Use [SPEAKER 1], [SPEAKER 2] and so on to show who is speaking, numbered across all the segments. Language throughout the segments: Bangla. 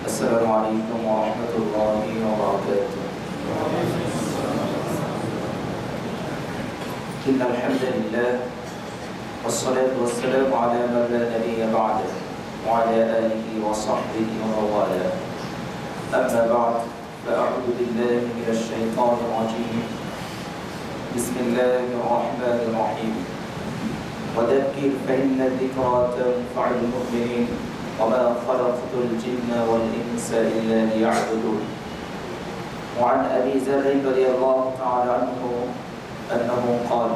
[SPEAKER 1] السلام عليكم ورحمة الله وبركاته. إن الحمد لله والصلاة والسلام على من لا نبي بعده وعلى آله وصحبه ومن والاه. أما بعد فأعوذ بالله من الشيطان الرجيم. بسم الله الرحمن الرحيم. وذكر فإن الذكرى تنفع المؤمنين وما خلقت الجن والإنس إلا ليعبدون. وعن أبي ذر رضي الله تعالى عنه أنه قال: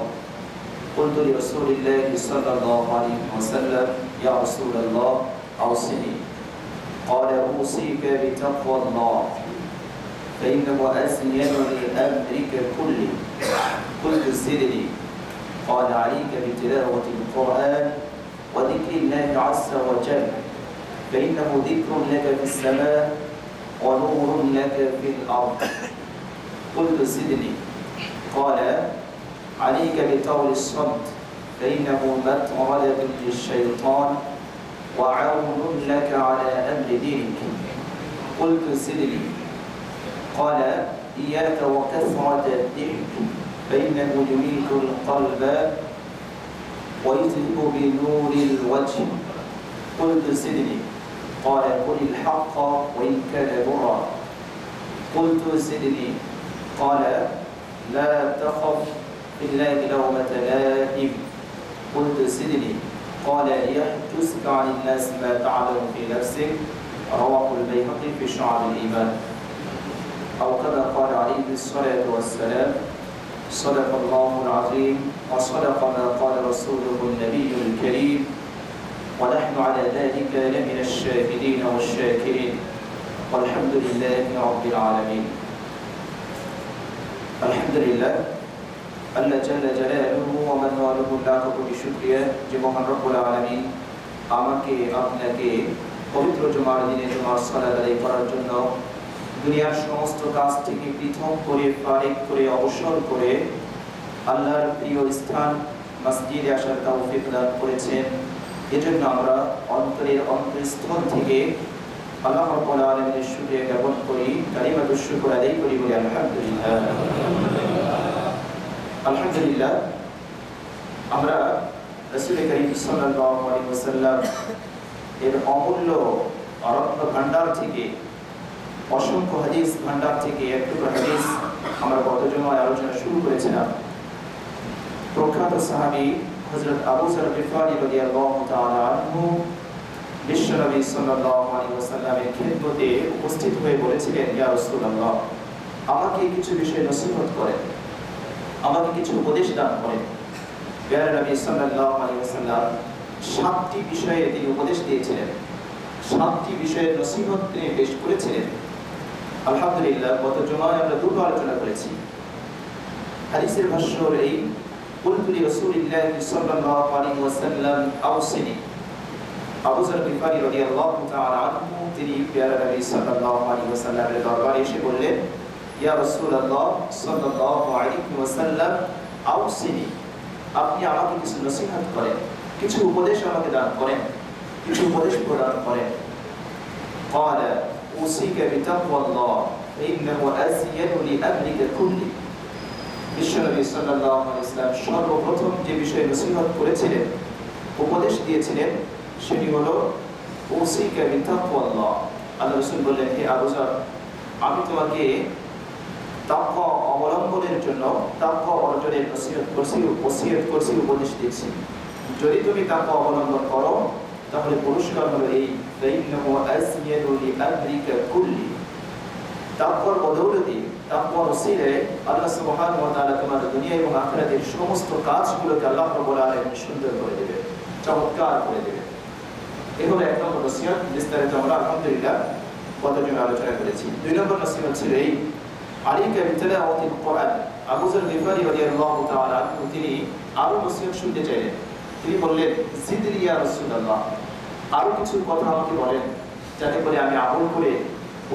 [SPEAKER 1] قلت لرسول الله صلى الله عليه وسلم: يا رسول الله أوصني. قال: أوصيك بتقوى الله فإنه أزين لأمرك كله. قلت: زدني. قال: عليك بتلاوة القرآن وذكر الله عز وجل فإنه ذكر لك في السماء ونور لك في الأرض. قلت: زدني. قال: عليك بطول الصمت فإنه مطردة للشيطان وعون لك على أمر دينك. قلت: زدني. قال: إياك وكثرة الضحك فإنه يميت القلب ويذهب بنور الوجه. قلت: زدني. قال: قل الحق وإن كان برا. قلت: زدني. قال: لا تخف في الله لومة لائم. قلت: زدني. قال: ليحجزك عن الناس ما تعلم في نفسك. رواه البيهقي في شعب الإيمان. أو كما قال عليه الصلاة والسلام: صدق الله العظيم وصدق ما قال رسوله النبي الكريم ونحن على ذلك لمن الشاهدين والشاكرين والحمد لله رب العالمين. الحمد لله আল্লাহ জাল্লা জালালুহু ওয়া মান ওয়ালাহু লাখ কোটি শুকরিয়া যে মহান রব্বুল আলামিন আমাকে আপনাকে পবিত্র জুমার দিনে জুমার সালাত আদায় করার জন্য দুনিয়ার সমস্ত কাজ থেকে পৃথক করে ফারিক করে অবসর করে আল্লাহর প্রিয় স্থান মসজিদে আসার তৌফিক দান করেছেন। এজন্য আমরা অন্তরের অন্তঃস্থল থেকে আল্লাহ রাব্বুল আলামিনের শুকরিয়া জ্ঞাপন করি, কালিমাতুশ শুকর আদায় করি বলি আলহামদুলিল্লাহ। আলহামদুলিল্লাহ, আমরা রাসূল করিম সাল্লাল্লাহু আলাইহি ওয়াসাল্লাম এর অমূল্য রত্ন ভান্ডার থেকে অসংখ্য হাদিস ভান্ডার থেকে একটু হাদিস আমরা গত জুমায় আলোচনা শুরু করেছিলাম। প্রখ্যাত সাহাবী হযরত আবু যর গিফারী রাদিয়াল্লাহু তাআলা আনহু বিশ্বনবী সাল্লাল্লাহু আলাইহি ওয়াসাল্লামের খিদমতে উপস্থিত হয়ে বলেছিলেন: ইয়া রাসূলুল্লাহ, আমাকে কিছু বিষয় নসিহত করেন, আমাকে কিছু উপদেশ দান করেন। প্যারা নবী সাল্লাল্লাহু আলাইহি ওয়াসাল্লাম 7টি বিষয়ে তিনি উপদেশ দিয়েছিলেন, 7টি বিষয়ের নসিহত তিনি পেশ করেছিলেন। আলহামদুলিল্লাহ, গত জুমায় আমরা দুটো আলোচনা করেছি। হাদিসের ভাষ্যর এই কুলতু লিরাসূলিল্লাহ সাল্লাল্লাহু আলাইহি ওয়াসাল্লাম আওসিনি। আবু যর গিফারী রাদিয়াল্লাহু তাআলা আনহু তিনি প্যারা নবী সাল্লাল্লাহু আলাইহি ওয়াসাল্লামের দরবারে এসে বললেন: ইয়া রাসূলুল্লাহ সাল্লাল্লাহু আলাইহি ওয়াসাল্লাম আওসিনি, আপনি আমাকে কিছু নসিহত করেন, কিছু উপদেশ আমাকে দান করেন, কিছু উপদেশ প্রদান করেন। قال أوصيك بتقوى الله فإنه أزين لأمرك كله। বিশ্বনবী সাল্লাল্লাহু আলাইহি ওয়াসাল্লাম সর্বপ্রথম যে বিষয়ে নসিহত করেছিলেন, উপদেশ দিয়েছিলেন, সেটি হলো উসিকা বিতাকওয়াল্লাহ। আল্লাহ রাসূল বললেন: হে আবু যর, আমি তোমাকে তাকওয়া অবলম্বনের জন্য তাকওয়া অর্জনের নসিহত করছি, ওসিয়ত করছি, উপদেশ দিচ্ছি। যদি তুমি তাকওয়া অবলম্বন করো তাহলে পুরস্কার হলো এই ফাইন্নাহু আসইয়াদু লিআমরিকা কুল্লি। তাকওয়ার বদৌলতে, তাকওয়ার ওসিলায় আল্লাহ সুবহানাহু ওয়া তাআলা তোমার দুনিয়া এবং আখিরাতের সমস্ত কাজগুলোকে আল্লাহ রাব্বুল আলামিন সুন্দর করে দেবে, চমৎকার করে দেবে। এই হলো এক নম্বর নসিহত। বিস্তারিত আমরা আলহামদুলিল্লাহ গত জুমায় আলোচনা করেছি। 2 নম্বর নসিহত ছিল এই আলাইকা বিতিলাওয়াতিল কুরআন। আবু যর গিফারী রাদিয়াল্লাহু তাআলা আনহু তিনি আরো নসিহত শুনতে চাইলেন। তিনি বললেন: জিদনি ইয়া রাসূলুল্লাহ, আরো কিছু কথা আমাকে বলেন যাতে করে আমি আমল করে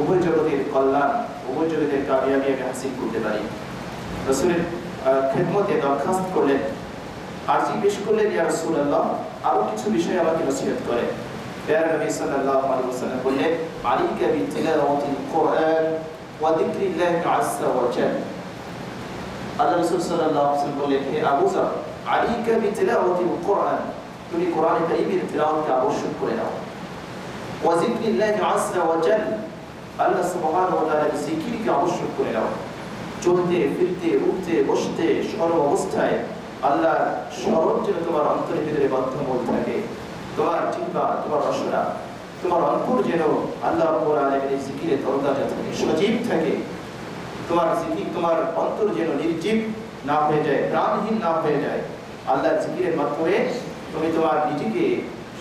[SPEAKER 1] উভয় জগতের কল্যাণ, উভয় জগতের কামিয়াবি আমি হাসিল করতে পারি। রাসূলের খিদমতে দরখাস্ত করলেন, আরজি পেশ করলেন: ইয়া রাসূলুল্লাহ, আরো কিছু বিষয় আমাকে নসিহত করেন। প্যারা নবী সাল্লাল্লাহু আলাইহি ওয়াসাল্লাম বললেন: আলাইকা বিতিলাওয়াতিল কুরআন ওয়া যিকরিল্লাহি আযজা ওয়া জাল্লা। আল্লাহ রাসূল সাল্লাল্লাহু আলাইহি ওয়াসাল্লাম বললেন, হে আবু যর, আলাইকা বিতিলাওয়াতিল কুরআন, তুমি কোরআন কারীমের তিলাওয়াতকে আবশ্যক করে নাও। ওয়া যিকরিল্লাহি আযজা ওয়া জাল্লা, আল্লাহ সুবহানাহু ওয়া তাআলার জিকিরকে আবশ্যক করে নাও। চলতে ফিরতে উঠতে বসতে সর্ব অবস্থায় আল্লাহর স্মরণ যেন তোমার অন্তরের ভিতরে বদ্ধমূল থাকে। তোমার জিহ্বা, তোমার রসনা, তোমার অন্তর যেন আল্লাহ রাব্বুল আলামিনের জিকিরে তরতাজা থাকে, সজীব থাকে। তোমার জিকির, তোমার অন্তর যেন নির্জীব না হয়ে যায়, প্রাণহীন না হয়ে যায়। আল্লাহর জিকিরের মাধ্যমে তুমি তোমার নিজেকে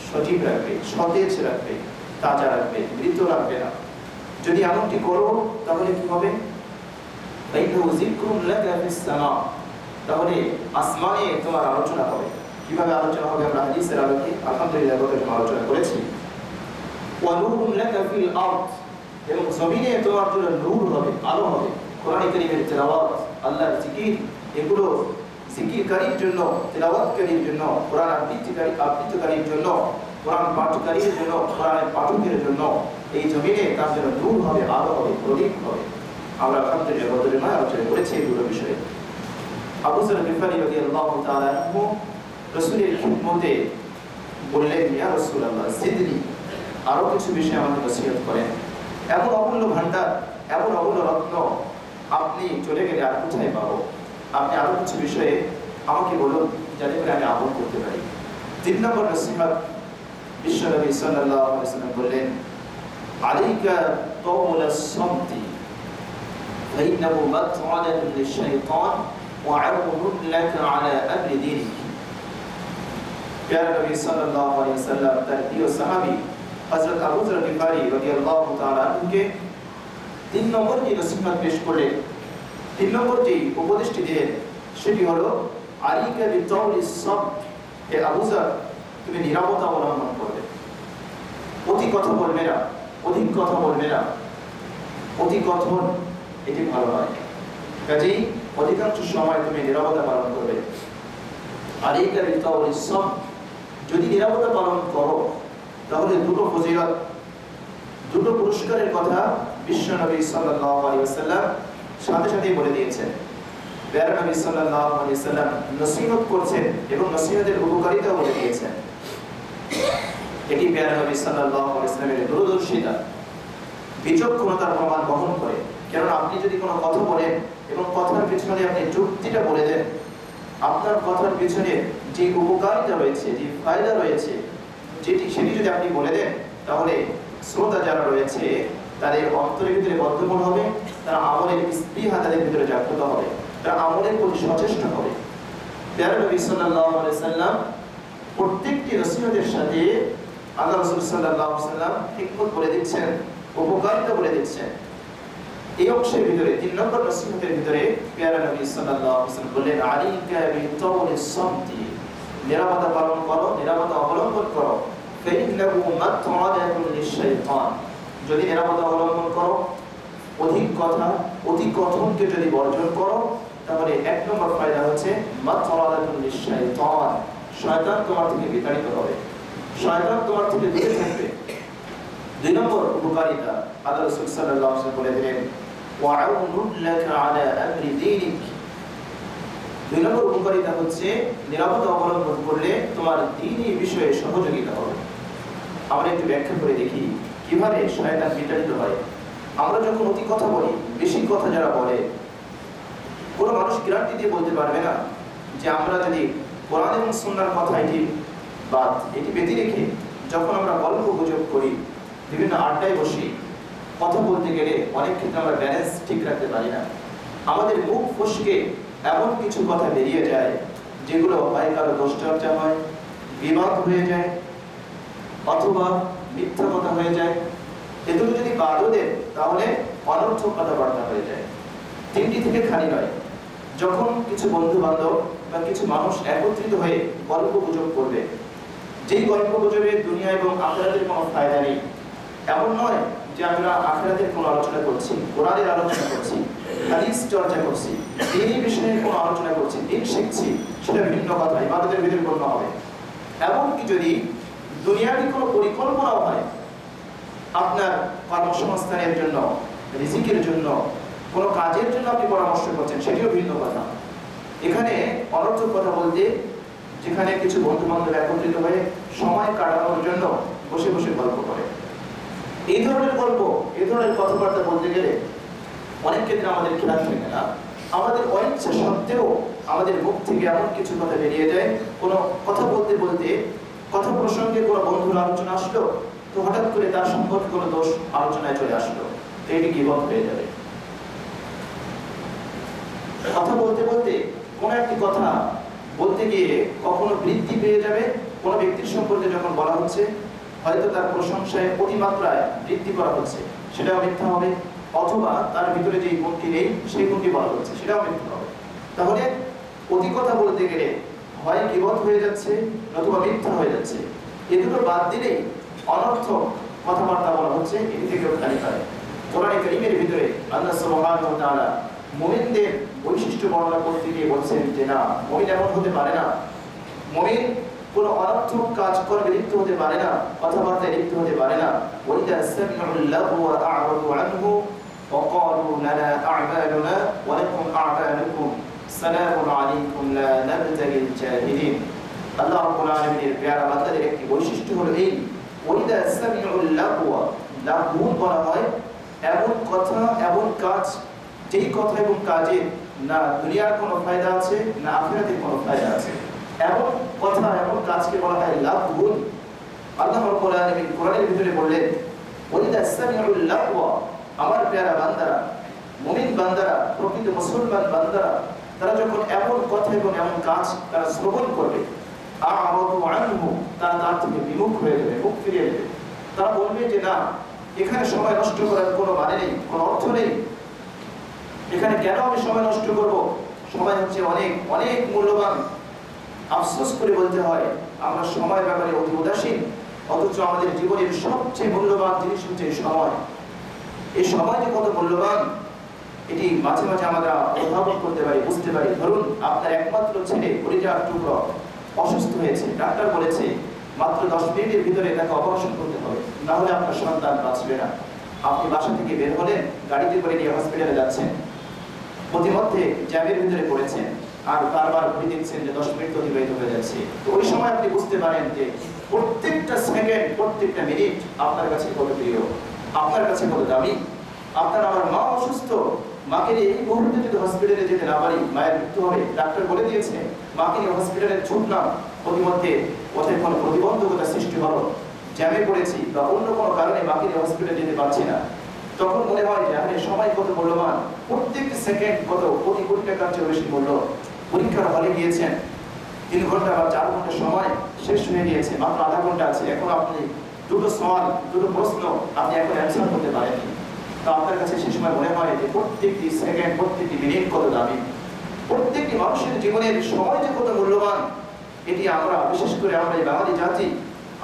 [SPEAKER 1] সজীব রাখবে, সতেজ রাখবে, তাজা রাখবে, মৃত রাখবে না। যদি এমনটি করো তাহলে কি হবে? তাহলে আসমানে তোমার আলোচনা হবে। কিভাবে আলোচনা হবে আমরা হাদিসের আলোকে আলহামদুলিল্লাহ গত আলোচনা করেছি। এবং জমিনে তোমার জন্য নূর হবে, আলো হবে। কোরআন কারীমের তেলাওয়াত, আল্লাহর জিকির, এগুলো জিকিরকারীর জন্য, তেলাওয়াতকারীর জন্য, কোরআন আবৃত্তিকারীর জন্য, কোরআন পাঠকারীর জন্য, কোরআনের পাঠকের জন্য এই জমিনে তার জন্য নূর হবে, আলো হবে, প্রদীপ হবে। আমরা আলহামদুলিল্লাহ গত আলোচনা করেছি এগুলো বিষয়ে। আবু যর গিফারী রাদিয়াল্লাহু তাআলা আনহু রাসূলের খিদমতে বললেন, ইয়া রাসূলুল্লাহ জিদনি, আরো কিছু বিষয় আমাকে নসিহত করেন। এমন অমূল্য ভান্ডার, এমন অমূল্য রত্ন আপনি চলে গেলে আর কোথায় পাবো? আপনি আরো কিছু বিষয়ে আমাকে বলুন যাতে করে আমি আমল করতে পারি। 3 নম্বর নসিহত বিশ্বনবী সাল্লাল্লাহু আলাইহি ওয়াসাল্লাম বললেন, আলাইকা তাওলাস সামতি ফাইন্নাহু মাত'আদাতুন লিশ-শাইতান ওয়া 'আউনুন লাকা 'আলা আমরি দীনিক। প্যারা নবী সাল্লাল্লাহু আলাইহি ওয়াসাল্লাম তার প্রিয় সাহাবী হযরত আবু যর গিফারী রাদিয়াল্লাহু তাআলা আনহুকে 3 নম্বর যে নসিহত পেশ করলেন, 3 নম্বর যে উপদেশটি দিলেন সেটি হলো আলাইকা বিতাওলিস সামত। হে আবু যর, তুমি নীরবতা অবলম্বন করবে। অতি কথা বলবে না, অধিক কথা বলবে না। অতি কথন এটি ভালো নয়। কাজেই অধিকাংশ সময় তুমি নীরবতা পালন করবে। আলাইকা বিতাওলিস সামত, যদি নীরবতা পালন করো তাহলে দুটো ফজিলত, দুটো পুরস্কারের কথা বিশ্বনবী সাল্লাল্লাহু আলাইহি ওয়াসাল্লাম সাথে সাথেই বলে দিয়েছেন। প্যারা নবী সাল্লাল্লাহু আলাইহি ওয়াসাল্লাম নসিহত করছেন এবং নসিহতের উপকারিতাও বলে দিয়েছেন। এটি প্যারা নবী সাল্লাল্লাহু আলাইহি ওয়াসাল্লামের দূরদর্শিতা, বিচক্ষণতার প্রমাণ বহন করে। কারণ আপনি যদি কোনো কথা বলেন এবং কথার পিছনে আপনি যুক্তিটা বলে দেন, আপনার কথার পিছনে যে উপকারিতা রয়েছে, যে ফায়দা রয়েছে, সেটি যদি আপনি বলে দেন, তাহলে শ্রোতা যারা রয়েছে তাদের অন্তরের ভিতরে বদ্ধমূল হবে, তারা আমলের স্পৃহা তাদের ভিতরে জাগ্রত হবে, তারা আমলের প্রতি সচেষ্ট হবে। প্যারা নবী সাল্লাল্লাহু আলাইহি ওয়াসাল্লাম প্রত্যেকটি নসিহতের সাথে আল্লাহ রাসূল সাল্লাল্লাহু আলাইহি ওয়াসাল্লাম হিকমত বলে দিচ্ছেন, উপকারিতা বলে দিচ্ছেন। এই অংশের ভিতরে 3 নম্বর নসিহতের ভিতরে প্যারা নবী সাল্লাল্লাহু আলাইহি ওয়াসাল্লাম বললেন, আলাইকা বিতাওলিস সামতি, নীরবতা পালন করো, নীরবতা অবলম্বন করো। ফাইন্নাহু মাত'আদাতুন লিশ-শাইতান, যদি নীরবতা অবলম্বন করো, অধিক কথা, অতি কথনকে যদি বর্জন করো, তাহলে 1 নম্বর ফায়দা হচ্ছে মাত'আদাতুন লিশ-শাইতান, শয়তান তোমার থেকে বিতাড়িত হবে, শয়তান তোমার থেকে দূরে থাকবে। 2 নম্বর উপকারিতা আল্লাহ রাসূল সাল্লাল্লাহু আলাইহি ওয়াসাল্লাম বলে দিলেন, ওয়া 'আউনুন লাকা 'আলা আমরি দীনিক। 2 নম্বর উপকারিতা হচ্ছে নীরবতা অবলম্বন করলে তোমার দ্বীনি বিষয়ে সহযোগিতা হবে। আমরা একটু ব্যাখ্যা করে দেখি কিভাবে শয়তান বিতাড়িত হয়। আমরা যখন অতি কথা বলি, বেশি কথা যারা বলে, কোনো মানুষ গ্যারান্টি দিয়ে বলতে পারবে না যে আমরা যদি কোরআন এবং সুন্নাহর কথা এটি বেঁধে রেখে যখন আমরা গল্প গুজব করি, বিভিন্ন আড্ডায় বসি, কথা বলতে গেলে অনেক ক্ষেত্রে আমরা ব্যালেন্স ঠিক রাখতে পারি না। আমাদের মুখ ফসকে এমন কিছু কথা বেরিয়ে যায় যেগুলো হয় কারো দোষচর্চা হয়, বিবাদ হয়ে যায়, অথবা মিথ্যা কথা হয়ে যায়। এগুলো যদি বাদও দেন তাহলে অনর্থক কথাবার্তা হয়ে যায়। 3টি থেকে খালি নয়। যখন কিছু বন্ধু বান্ধব বা কিছু মানুষ একত্রিত হয়ে গল্প গুজব করবে, যেই গল্প গুজবে দুনিয়া এবং আখিরাতের কোনো ফায়দা নেই, এমন নয় যে আমরা আখিরাতের কোনো আলোচনা করছি, কোরআনের আলোচনা করছি, হাদিস চর্চা করছি, এই বিষয়ে কোনো আলোচনা করছি, দিন শিখছি, সেটা ভিন্ন কথা, ইবাদতের ভিতরে গণ্য হবে। এমনকি যদি দুনিয়ার কোনো পরিকল্পনাও হয়, আপনার কর্মসংস্থানের জন্য, রিজিকের জন্য, কোনো কাজের জন্য আপনি পরামর্শ করছেন, সেটিও ভিন্ন কথা। এখানে অনর্থক কথা বলতে, যেখানে কিছু বন্ধু বান্ধব একত্রিত হয়ে সময় কাটানোর জন্য বসে বসে গল্প করে, এই ধরনের গল্প, এই ধরনের কথাবার্তা বলতে গেলে অনেক ক্ষেত্রে আমাদের খেয়াল থাকে না। আমাদের অনিচ্ছা সত্ত্বেও আমাদের মুখ থেকে এমন কিছু কথা বেরিয়ে যায়, কোনো কথা বলতে বলতে কথা প্রসঙ্গে কোনো বন্ধুর আলোচনা আসলো, তো হঠাৎ করে তার সম্পর্কে কোনো দোষ আলোচনায় চলে আসলো, তো এটি গীবত হয়ে যাবে। কথা বলতে বলতে কোনো একটি কথা বলতে গিয়ে কখনো বৃদ্ধি পেয়ে যাবে, কোনো ব্যক্তির সম্পর্কে যখন বলা হচ্ছে হয়তো তার প্রশংসায় অতিমাত্রায় বৃদ্ধি করা হচ্ছে, সেটাও মিথ্যা হবে, অথবা তার ভিতরে যে গুণটি নেই সেই গুণটি বলা হচ্ছে, সেটাও মিথ্যা হবে। তাহলে অতি কথা বলতে গেলে হয় গীবত হয়ে যাচ্ছে, নতুবা মিথ্যা হয়ে যাচ্ছে। এ দুটো বাদ দিলেই অনর্থক কথাবার্তা বলা হচ্ছে, এটি থেকেও খালি হয়। কোরআনে কারীমের ভিতরে আল্লাহ সুবহানাহু ওয়া তাআলা মুমিনদের বৈশিষ্ট্য বর্ণনা করতে গিয়ে বলছেন যে না, মুমিন এমন হতে পারে না, মুমিন কোনো অনর্থক কাজ করবে লিপ্ত হতে পারে না, কথাবার্তায় লিপ্ত হতে পারে না। ওয়াইদা সামিউল লাগওয়া আ'রাদু আনহু ওয়া ক্বালু লানা আ'মালুনা ওয়া লাকুম আ'মালুকুম সালামুন আলাইকুম লা নাবতাগিল জাহিলিন। আল্লাহ রাব্বুল আলামিনের প্যারা বান্দাদের একটি বৈশিষ্ট্য হলো এই, ওয়াইদা সামিউল লাগওয়া, লাগু বলা হয় এমন কথা, এমন কাজ, যেই কথা এবং কাজে না দুনিয়ার কোনো ফায়দা আছে না আখিরাতের কোনো ফায়দা আছে, এমন কথা এমন কাজকে বলা হয় লাগু। আল্লাহ রাব্বুল আলামিন কোরআনের ভিতরে বললেন ওয়াইদা সামিউল লাগওয়া, আমার প্যারা বান্দারা, মুমিন বান্দারা, প্রকৃত মুসলমান বান্দারা, তারা যখন এমন কথা এবং এমন কাজ তারা শ্রবণ করবে, আ'রাদু আনহু, তারা তার থেকে বিমুখ হয়ে যাবে, মুখ ফিরিয়ে নেবে। তারা বলবে যে না, এখানে সময় নষ্ট করার কোনো মানে নেই, কোনো অর্থ নেই, এখানে কেন আমি সময় নষ্ট করব? সময় হচ্ছে অনেক অনেক মূল্যবান। আফসোস করে বলতে হয় আমরা সময়ের ব্যাপারে অতি উদাসীন, অথচ আমাদের জীবনের সবচেয়ে মূল্যবান জিনিস হচ্ছে সময়। এই সময় যে কত মূল্যবান এটি মাঝে মাঝে আমরা অনুধাবন করতে পারি, বুঝতে পারি। ধরুন আপনার একমাত্র ছেলে পরিজার টুকরো অসুস্থ হয়েছে, ডাক্তার বলেছে মাত্র 10 মিনিটের ভিতরে তাকে অপারেশন করতে হবে, না হলে আপনার সন্তান বাঁচবে না। আপনি বাসা থেকে বের হলেন, গাড়িতে করে নিয়ে হসপিটালে যাচ্ছেন, প্রতিমধ্যে জ্যামের ভিতরে পড়েছেন, আর বারবার ঘড়ি দেখছেন যে 10 মিনিট অতিবাহিত হয়ে যাচ্ছে। তো ওই সময় আপনি বুঝতে পারেন যে প্রত্যেকটা সেকেন্ড, প্রত্যেকটা মিনিট আপনার কাছে কত প্রিয়, আপনার কাছে কত দামি। আপনার আমার মা অসুস্থ, মাকে নিয়ে এই মুহূর্তে যদি হসপিটালে যেতে না পারি, মায়ের মৃত্যু হবে, ডাক্তার বলে দিয়েছে, মাকে নিয়ে হসপিটালে ছুটলাম, প্রতিমধ্যে পথে কোনো প্রতিবন্ধকতা সৃষ্টি হলো, জ্যামে পড়েছি বা অন্য কোনো কারণে মাকে নিয়ে হসপিটালে যেতে পারছি না, তখন মনে হয় যে আমাদের সময় কত মূল্যবান, প্রত্যেকটি সেকেন্ড কত কোটি কোটি টাকার চেয়ে বেশি মূল্য। পরীক্ষার হলে গিয়েছেন, 3 ঘন্টা বা 4 ঘন্টা সময় শেষ হয়ে গিয়েছে, মাত্র আধা ঘন্টা আছে, এখন আপনি দুটো সওয়াল, দুটো প্রশ্ন আপনি এখন অ্যান্সার করতে পারেননি। তো আপনার কাছে সেই সময় মনে হয় যে প্রত্যেকটি সেকেন্ড, প্রত্যেকটি মিনিট কত দামি, প্রত্যেকটি মানুষের জীবনের সময় যে কত মূল্যবান। এটি আমরা, বিশেষ করে আমরা এই বাঙালি জাতি,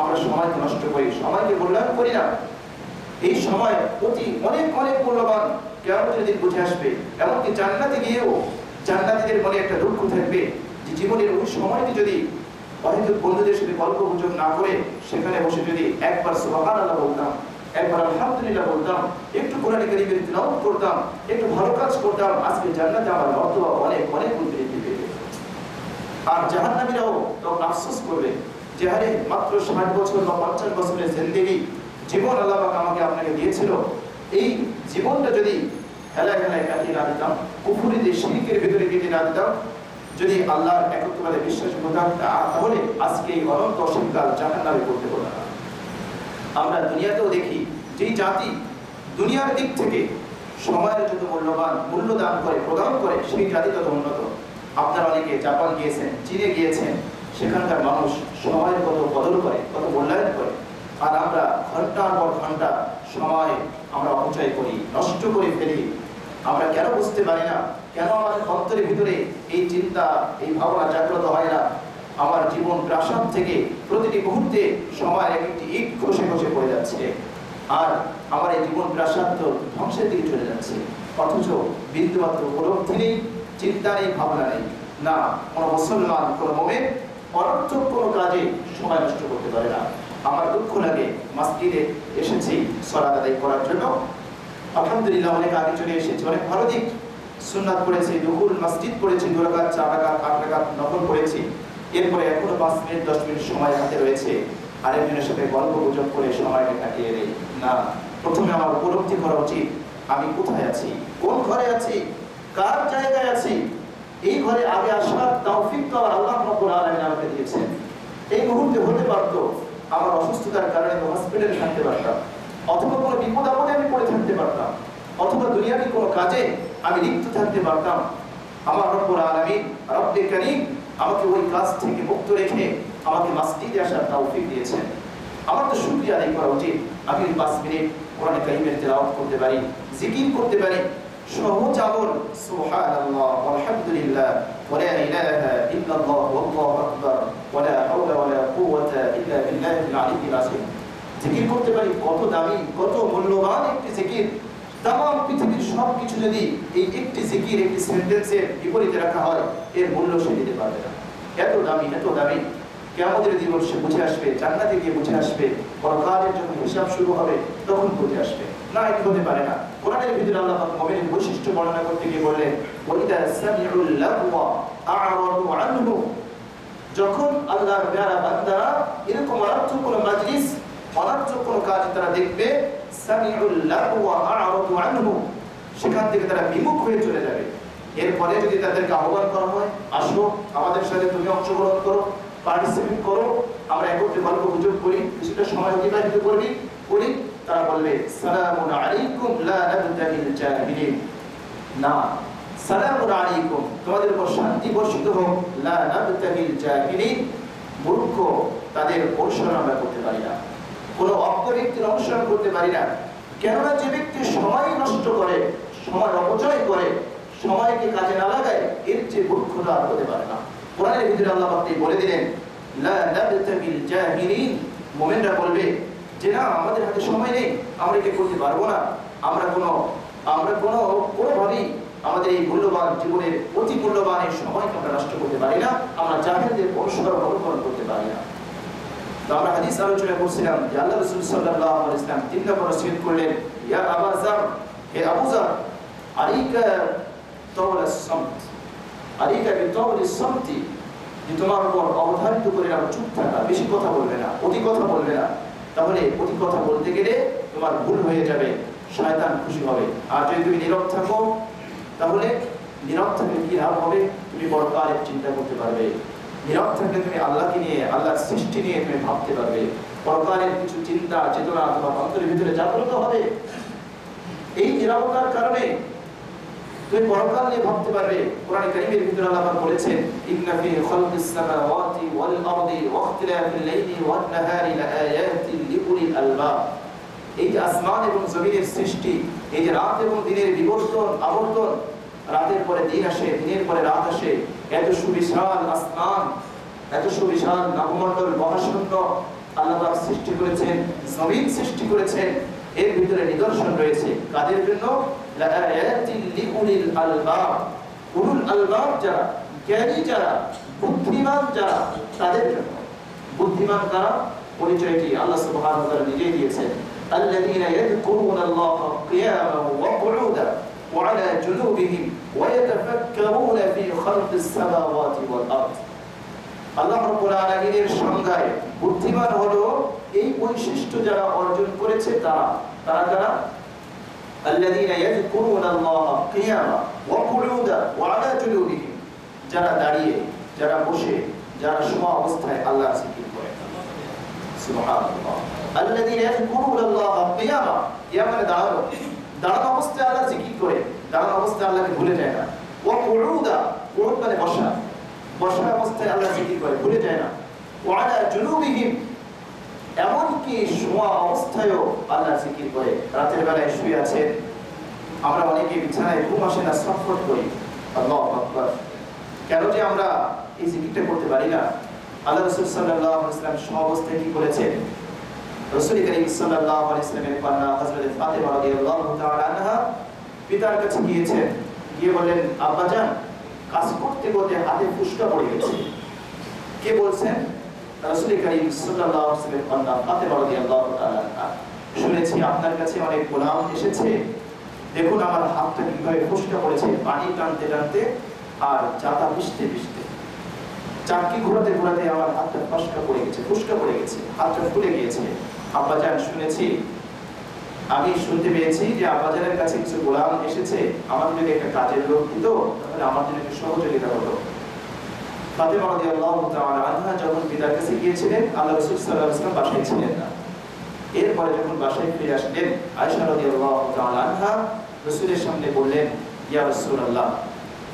[SPEAKER 1] আমরা সময়কে নষ্ট করি, সময়কে মূল্যায়ন করি না। এই সময় অতি অনেক অনেক মূল্যবান, কিয়ামতের দিন বুঝে আসবে। এমনকি জান্নাতে গিয়েও জান্নাতীদের মনে একটা দুঃখ থাকবে যে জীবনের ওই সময়টি যদি হয়তো বন্ধুদের সাথে গল্প গুজব না করে সেখানে বসে যদি একবার সুবহানাল্লাহ বলতাম, একবার আলহামদুলিল্লাহ বলতাম, একটু কোরআন কারীমের তিলাওয়াত করতাম, একটু ভালো কাজ করতাম, আজকে জান্নাতে আমার মর্তবা অনেক অনেক বৃদ্ধি পেত। আর জাহান্নামীরাও তখন আফসোস করবে যে আরে মাত্র 60 বছর বা 50 বছরের জিন্দেগি জীবন আল্লাহ পাক আমাকে আপনাকে দিয়েছিল, এই জীবনটা যদি হেলায় হেলায় কাটিয়ে না দিতাম, কুফরিতে শিরকের ভিতরে কেটে না দিতাম, যদি আল্লাহর একত্ববাদে বিশ্বাস করতাম, তাহলে আজকে এই অনন্ত অসীমকাল জাহান্নামে পড়তে হতো না। আমরা দুনিয়াতেও দেখি যেই জাতি দুনিয়ার দিক থেকে সময়ের যত মূল্যবান, মূল্য দান করে, প্রদান করে, সেই জাতি তত উন্নত। আপনারা অনেকে জাপান গিয়েছেন, চীনে গিয়েছেন, সেখানকার মানুষ সময়ের কত কদর করে, কত মূল্যায়ন করে। আর আমরা ঘন্টার পর ঘন্টা সময় আমরা অপচয় করি, নষ্ট করে ফেলি। আমরা কেন বুঝতে পারি না, কেন আমাদের অন্তরের ভিতরে এই চিন্তা, এই ভাবনা জাগ্রত হয় না? আমার জীবন প্রাসাদ থেকে প্রতিটি মুহূর্তে সময়ের একটি ইট খসে খসে পড়ে যাচ্ছে, আর আমার এই জীবন প্রাসাদ তো ধ্বংসের দিকে চলে যাচ্ছে, অথচ বিন্দুমাত্র উপলব্ধি নেই, চিন্তা নেই, ভাবনা নেই। না, কোনো মুসলমান, কোনো মুমিন অনর্থক কোনো কাজে সময় নষ্ট করতে পারে না। আমার দুঃখ লাগে মসজিদে এসেছি সালাত আদায় করার জন্য, আলহামদুলিল্লাহ অনেক আগে চলে এসেছি, অনেক ভালো দিক, সুন্নাত পড়েছি, দুহুল মসজিদ পড়েছি, 2 রাকাত 4 রাকাত 8 রাকাত নফল পড়েছি। এরপরে এখনো 5 মিনিট 10 মিনিট সময় হাতে রয়েছে, আরেকজনের সাথে গল্প গুজব করে সময়টা কাটিয়ে দেই না। প্রথমে আমার উপলব্ধি করা উচিত আমি কোথায় আছি, কোন ঘরে আছি, কার জায়গায় আছি। এই ঘরে আগে আসার তৌফিক তো আল্লাহ রাব্বুল আলামিন আমাকে দিয়েছেন। এই মুহূর্তে হতে পারতো আমার অসুস্থতার কারণে হসপিটালে থাকতে পারতাম, অথবা কোনো বিপদ আপদে আমি পড়ে থাকতে পারতাম, অথবা দুনিয়াবি কোনো কাজে আমি লিপ্ত থাকতে পারতাম। আমার রব্বুল আলামিন রব্বে কারীম আমাকে ওই কাজ থেকে মুক্ত রেখে আমাকে মসজিদে আসার তৌফিক দিয়েছেন। আমার তো শুকরিয়া আদায় করা উচিত। আমি 5 মিনিট কোরআন কারীমের তেলাওয়াত করতে পারি, জিকির করতে পারি, সহজ আমল সুবহানাল্লাহ ওয়ালহামদুলিল্লাহ ওয়া লা ইলাহা ইল্লাল্লাহ ওয়াল্লাহু আকবার ওয়া লা হাওলা ওয়া লা কুওয়াতা ইল্লা বিল্লাহিল আলিয়্যিল আযীম। জিকির করতে পারি, কত দামি, কত মূল্যবান একটি জিকির। তামাম পৃথিবীর সব কিছু যদি এই একটি জিকির, একটি সেন্টেন্সের বিপরীতে রাখা হয়, এর মূল্য সে দিতে পারবে না। এত দামি, এত দামি। কিয়ামতের দিন সে বুঝে আসবে, জান্নাতে গিয়ে বুঝে আসবে, পরকালের যখন হিসাব শুরু হবে তখন বুঝে আসবে। না, এটা হতে পারে না। কোরআনের ভিতরে আল্লাহ পাক মুমিনের বৈশিষ্ট্য বর্ণনা করতে গিয়ে বললেন, ওয়াইদা সামিউল লাগওয়া আ'রাদু আনহু। যখন আল্লাহর প্যারা বান্দারা এরকম অনার্থক কোনো মাজলিস, অনার্থক কোনো কাজ তারা দেখবে, সামিউল লাগওয়া আ'রাদু আনহু, সেখান থেকে তারা বিমুখ হয়ে চলে যাবে। এরপরে যদি তাদেরকে আহ্বান করা হয়, আসো আমাদের সাথে তুমি অংশগ্রহণ করো, পার্টিসিপেট করো, আমরা একত্রে গল্প গুজব করি, কিছুটা সময় অতিবাহিত করি, তারা বলবে সালামুন আলাইকুম লা নাবতাগিল জাহিলিন। না, সালামুন আলাইকুম, তোমাদের উপর শান্তি বর্ষিত হোক, লা নাবতাগিল জাহিলিন, মূর্খ তাদের অনুসরণ আমরা করতে পারি না, কোনো অজ্ঞ ব্যক্তির অনুসরণ করতে পারি না। কেননা যে ব্যক্তি সময় নষ্ট করে, সময় অপচয় করে, সময়কে কাজে না লাগায়, এর চেয়ে মূর্খতা আর হতে পারে না। কোরআনের ভিতরে আল্লাহ পাক বলে দিলেন, লা নাবতাগিল জাহিলিন, মুমিনরা বলবে যে না, আমাদের হাতে সময় নেই, আমরা কি করতে পারবো না, আমরা কোনোভাবেই আমাদের এই মূল্যবান জীবনের অতি মূল্যবান এই সময়কে আমরা নষ্ট করতে পারি না, আমরা জাহিলদের অনুকরণ করতে পারি না। তো আমরা হাদিস আলোচনা করছিলাম যে আল্লাহ রাসূল সাল্লাল্লাহু আলাইহি ওয়াসাল্লাম 3 নম্বর ওসিয়ত করলেন, ইয়া আবু যার, হে আবু যার, আলাইকা তাওলাস সামত, আলাইকা বিতাওলিস সামতি, যে তোমার উপর অবধারিত করে রাখো চুপ থাকা, বেশি কথা বলবে না, অতি কথা বলবে না। তাহলে অতি কথা বলতে গেলে তোমার ভুল হয়ে যাবে, শয়তান খুশি হবে। আর যদি তুমি নীরব থাকো, তাহলে নীরব থাকলে কি লাভ হবে, তুমি পরকালের চিন্তা করতে পারবে। নীরব থাকলে তুমি আল্লাহকে নিয়ে, আল্লাহর সৃষ্টি নিয়ে তুমি ভাবতে পারবে, পরকালের কিছু চিন্তা চেতনা তোমার অন্তরের ভিতরে জাগ্রত হবে। এই নীরবতার কারণে তুমি পরকাল নিয়ে ভাবতে পারবে। কোরআন কারীমের ভিতরে আল্লাহ পাক বলেছেন, ইন্না ফি খালকিস সামাওয়াতি ওয়াল আরদি ওয়া ইখতিলাফিল লাইলি ওয়ান নাহারি লাআয়াতিন লিউলিল আলবাব। এই যে আসমান এবং জমিনের সৃষ্টি, এই যে রাত এবং দিনের বিবর্তন আবর্তন, রাতের পরে দিন আসে, দিনের পরে রাত আসে, এত সুবিশাল আসমান, এত সুবিশাল নবমণ্ডল মহাশূন্য আল্লাহ পাক সৃষ্টি করেছেন, জমিন সৃষ্টি করেছেন। এর ভিতরে নিদর্শন রয়েছে কাদের জন্য, লাআয়াতিন লিউলিল আলবাব, উলুল আলবাব যারা, জ্ঞানী যারা, বুদ্ধিমান যারা, তাদের জন্য। বুদ্ধিমান কারা, পরিচয়টি আল্লাহ সুবহানাহু ওয়া তাআলা নিজেই দিয়েছেন, আল্লাযীনা ইয়াযকুরুনাল্লাহা কিয়ামান ওয়া কুউদান ওয়া আলা জুনুবিহিম ওয়া ইয়াতাফাক্কারুনা ফি খালকিস সামাওয়াতি ওয়াল আরদ। আল্লাহ রাব্বুল আলামিনের সংজ্ঞায় বুদ্ধিমান হলো এই বৈশিষ্ট্য যারা অর্জন করেছে তারা কারা, আল্লাযীনা ইয়াযকুরুনাল্লাহা কিয়ামান ওয়া কুউদান ওয়া আলা জুনুবিহিম, যারা দাঁড়িয়ে, যারা বসে, যারা শোয়া অবস্থায় আল্লাহর জিকির করে। সুবহানাল্লাহ, আল্লাযীনা ইয়াযকুরুনাল্লাহা কিয়ামান, কিয়ামানে দাঁড়ানো অবস্থায় আল্লাহর জিকির করে, দাঁড়ানো অবস্থায় আল্লাহকে ভুলে যায় না। ওয়া কুউদান, কুউদ মানে বসা, বসা অবস্থায় আল্লাহর জিকির করে, ভুলে যায় না। ওয়া আলা জুনুবিহিম, এমনকি শোয়া অবস্থায়ও আল্লাহর জিকির করে। রাতের বেলায় শুয়ে আছেন, আমরা অনেকে বিছানায় ঘুম আসে না, ছটফট করি, আল্লাহু আকবার। কেন যে আমরা এই জিকিরটা করতে পারি না? আল্লাহ রাসূল সাল্লাল্লাহু আলাইহি ওয়াসাল্লাম শোয়া অবস্থায় কি করেছেন? রাসূল করিম সাল্লাল্লাহু আলাইহি ওয়াসাল্লামের কন্যা হযরত ফাতিমা রাদিয়াল্লাহু তাআলা আনহা পিতার কাছে গিয়েছেন, গিয়ে বললেন, আব্বাজান, কাজ করতে করতে হাতে ফুসকা পড়ে গেছে। কে বলছেন? রাসূল করিম সাল্লাল্লাহু আলাইহি ওয়াসাল্লামের কন্যা ফাতেমা রাদিয়াল্লাহু তাআলা আনহা, শুনেছি আপনার কাছে অনেক গোলাম এসেছে, দেখুন আমার হাতটা কিভাবে ফসকা পড়েছে পানি টানতে টানতে আর জাতা ভিজতে ভিজতে, চাকি ঘোরাতে ঘোরাতে আমার হাতটা ফসকা পড়ে গেছে, হাতটা ফুলে গিয়েছে। আব্বাজান শুনেছি, আমি শুনতে পেয়েছি যে আব্বাজানের কাছে কিছু গোলাম এসেছে, আমার যদি একটা কাজের লোক দিত তাহলে আমার জন্য একটু সহযোগিতা হতো। ফাতেমা রাদিয়াল্লাহু তাআলা আনহা যখন পিতার কাছে গিয়েছিলেন, আল্লাহ রাসূল সাল্লাল্লাহু আলাইহি ওয়াসাল্লাম বাসায় ছিলেন না। এরপরে যখন বাসায় ফিরে আসলেন, আয়েশা রাদিয়াল্লাহু তাআলা আনহা রাসূলের সামনে বললেন, ইয়া রাসূলুল্লাহ,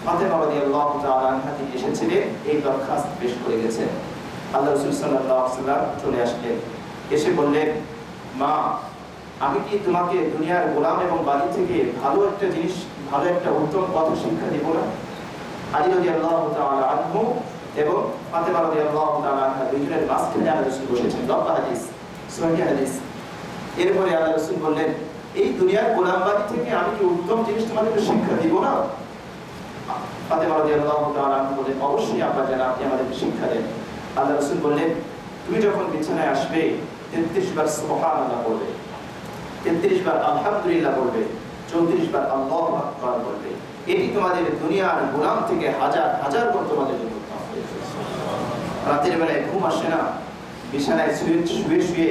[SPEAKER 1] ফাতেমা রাদিয়াল্লাহু তাআলা আনহা তিনি এসেছিলেন, এই দরখাস্ত পেশ করে গেছেন। আল্লাহ রাসূল সাল্লাল্লাহু আলাইহি ওয়াসাল্লাম চলে আসলেন, এসে বললেন, মা, আমি কি তোমাকে দুনিয়ার গোলাম এবং বাদী থেকে ভালো একটা জিনিস, ভালো একটা উত্তম কথা শিক্ষা দিব না? আলী রাদিয়াল্লাহু তাআলা আনহু এবং ফাতেমা রাদিয়াল্লাহু তাআলা আনহা দুইজনের মাঝখানে আল্লাহ রাসূল বসেছেন, লম্বা হাদিস, সহিহ হাদিস। এরপরে আল্লাহ রাসূল বললেন, এই দুনিয়ার গোলামবাদী থেকে আমি কি উত্তম জিনিস তোমাদেরকে শিক্ষা দিব না? ফাতেমা রাদিয়াল্লাহু তাআলা আনহা বলেন, অবশ্যই আব্বা জান, আপনি আমাদেরকে শিক্ষা দেন। আল্লাহ রাসূল বললেন, তুমি যখন বিছানায় আসবে 33 বার সুবহানাল্লাহ বলবে, 33 বার আলহামদুলিল্লাহ বলবে, 34 বার আল্লাহু আকবার বলবে। এটি তোমাদের দুনিয়ার গোলাম থেকে হাজার হাজার গুণ তোমাদের জন্য উত্তম হবে। রাতের বেলায় ঘুম আসে না, বিছানায় শুয়ে শুয়ে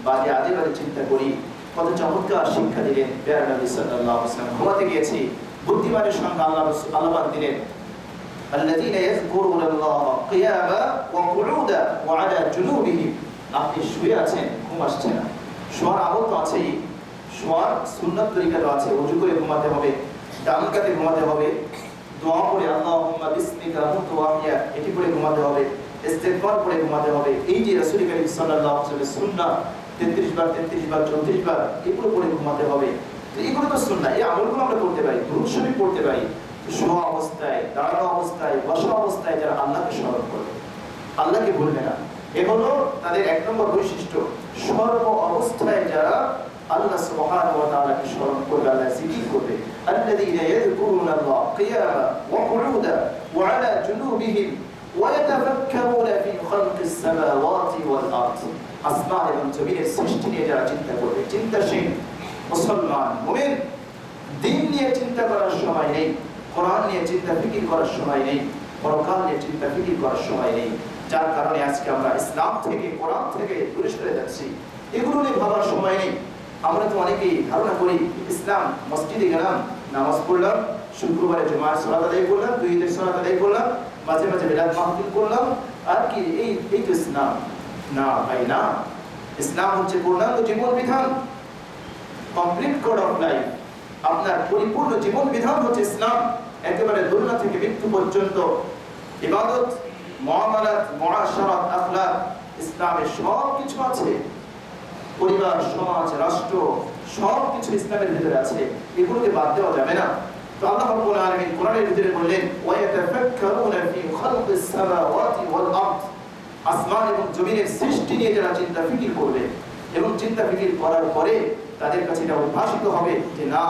[SPEAKER 1] বাজে আজে বাজে চিন্তা করি, কত চমৎকার শিক্ষা দিলেন প্যারা নবী সাল্লাল্লাহু আলাইহি ওয়াসাল্লাম। ঘুমাতে গিয়েছি, বুদ্ধিমানের সংখ্যা আল্লাহ দিলেন, আল্লাযীনা ইয়াযকুরুনাল্লাহা কিয়ামা ওয়া কুউদা ওয়া আলা জুনুবিহিম। আপনি শুয়ে আছেন, ঘুম আসছে না, শোয়ার আমল তো আছেই, শোয়ার সুন্নাত তরিকা তো আছে, ওযু করে ঘুমাতে হবে, ডান কাতে ঘুমাতে হবে, দোয়া করে আল্লাহুম্মা বিসমিকা মুতু ওয়া আহইয়া এটি পড়ে ঘুমাতে হবে, ইস্তিগফার পড়ে ঘুমাতে হবে। এই যে রাসূল করিম সাল্লাল্লাহু আলাইহি ওয়াসাল্লামের সুন্নাহ 33 বার 34 বার এগুলো পড়ে ঘুমাতে হবে। তো এগুলো তো সুন্নাহ, এই আমলগুলো আমরা করতে পারি, দুরূদ শরীফ পড়তে পারি। শোয়া অবস্থায়, দাঁড়ানো অবস্থায়, বসা অবস্থায় যারা আল্লাহকে স্মরণ করবে, আল্লাহকে ভুলবে না, এগুলো তাদের এক নম্বর বৈশিষ্ট্য। সর্ব অবস্থায় যারা আল্লাহ সুবহানাহু ওয়া তাআলাকে স্মরণ করবে, আল্লাহর জিকির করবে, আল্লাযীনা ইয়াযকুরুনাল্লাহা কিয়ামা ওয়া কুউদা ওয়া আলা জুনুবিহিম ওয়া ইয়াতাফাক্কারুনা ফি খালকিস সামাওয়াতি ওয়াল আরদ। আসমান এবং জমিনের সৃষ্টি নিয়ে যারা চিন্তা করবে, চিন্তাশীল মুসলমান মুমিন, দিন নিয়ে চিন্তা করার সময় নেই, কোরআন নিয়ে চিন্তা ফিকির করার সময় নেই, পরকাল নিয়ে চিন্তা ফিকির করার সময় নেই। যার কারণে আজকে আমরা ইসলাম থেকে, কোরআন থেকে দূরে সরে যাচ্ছি, এগুলো নিয়ে ভাবার সময় নেই। আমরা তো অনেকেই ধারণা করি ইসলাম, মসজিদে গেলাম, নামাজ পড়লাম, শুক্রবারে জুমার সালাত আদায় করলাম, দুই ঈদের সালাত আদায় করলাম, মাঝে মাঝে মিলাদ মাহফিল করলাম, আর কি এই তো ইসলাম? না ভাই না, ইসলাম হচ্ছে পূর্ণাঙ্গ জীবন বিধান, কমপ্লিট কোড অফ লাইফ। আপনার পরিপূর্ণ জীবন বিধান হচ্ছে ইসলাম, একেবারে দুনিয়া থেকে মৃত্যু পর্যন্ত ইবাদত, মুআমালাত, মুআশারাত, আখলাক, ইসলামে সব কিছু আছে। পরিবার, সমাজ, রাষ্ট্র সব কিছু ইসলামের ভিতরে আছে, এগুলোকে বাদ দেওয়া যাবে না। তো আল্লাহ রাব্বুল আলামিন কোরআনের ভিতরে বললেন, ওয়া ইয়াতাফাক্কারুনা ফি খালকিস সামাওয়াতি ওয়াল আরদ। আসমান এবং জমিনের সৃষ্টি নিয়ে যারা চিন্তা ফিকির করবে এবং চিন্তা ফিকির করার পরে তাদের কাছে এটা উদ্ভাসিত হবে যে না,